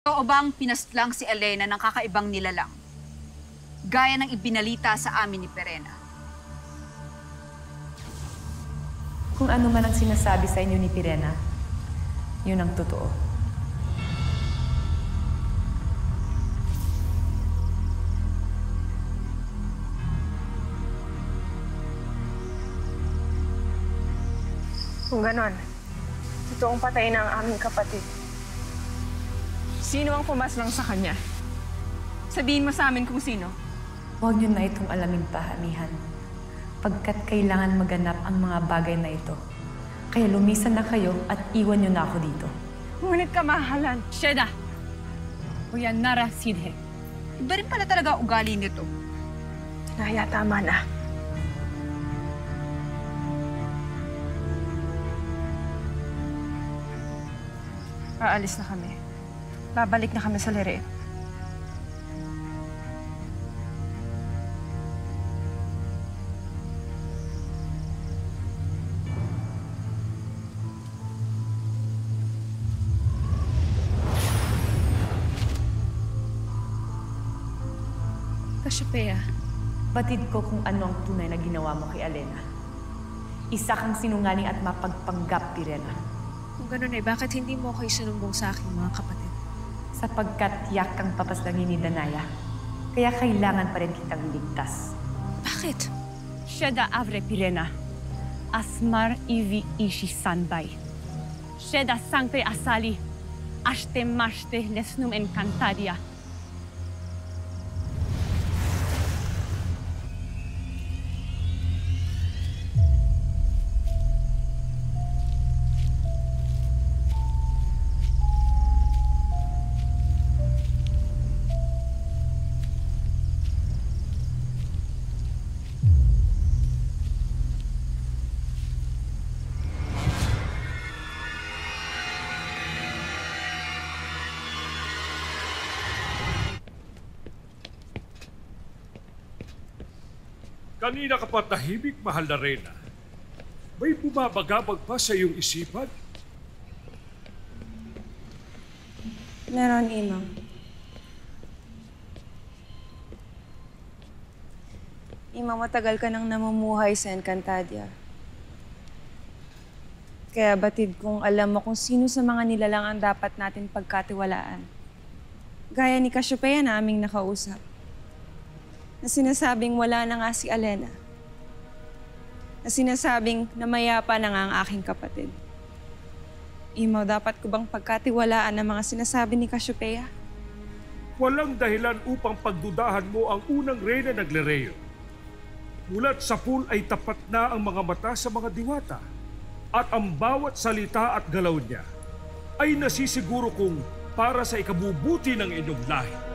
Totoo bang pinaslang si Elena ng kakaibang nilalang? Gaya ng ibinalita sa amin ni Perena. Kung ano man ang sinasabi sa inyo ni Perena, yun ang totoo. Kung ganon, totoong patay na ang aming kapatid. Sino ang pumaslang sa kanya? Sabihin mo sa amin kung sino. Huwag niyo na itong alamin pa, Amihan. Pagkat kailangan maganap ang mga bagay na ito. Kaya lumisan na kayo at iwan niyo na ako dito. Ngunit kamahalan. Sheda! Kuya Nara Sidhe. Iba rin pala talaga ugali nito. Naya, tama na. Aalis na kami. Babalik na kami sa Lere. Cassiopeia, Batid ko kung ano ang tunay na ginawa mo kay Elena. Isa kang sinungaling at mapagpanggap, Perena. kung ganun ay bakit hindi mo ako isinumbong sa aking mga kapatid? Sapagkat tiyak kang papaslangin ni Danaya. Kaya kailangan pa rin kitang iligtas. Bakit? Sheda avre Pirena. Asmar ivi ishi sanbay. Sheda sancte asali. Ashte mashte lesnum encantadia. Kanina ka pa tahimik, mahal na Reyna. May bumabagabag pa sa iyong isipan? Meron, Imam. Imam, matagal ka nang namumuhay sa Encantadia. Kaya batid kong alam mo kung sino sa mga nilalang ang dapat natin pagkatiwalaan. Gaya ni Cassiopeia na aming nakausap. Na sinasabing wala na nga si Elena. Na sinasabing namayapa na nga ang aking kapatid. Imaw, dapat ko bang pagkatiwalaan ang mga sinasabi ni Cassiopeia? Walang dahilan upang pagdudahan mo ang unang reyna ng Llereo. Mulat sa pool ay tapat na ang mga mata sa mga diwata. At ang bawat salita at galaw niya ay nasisiguro kong para sa ikabubuti ng inyong lahi.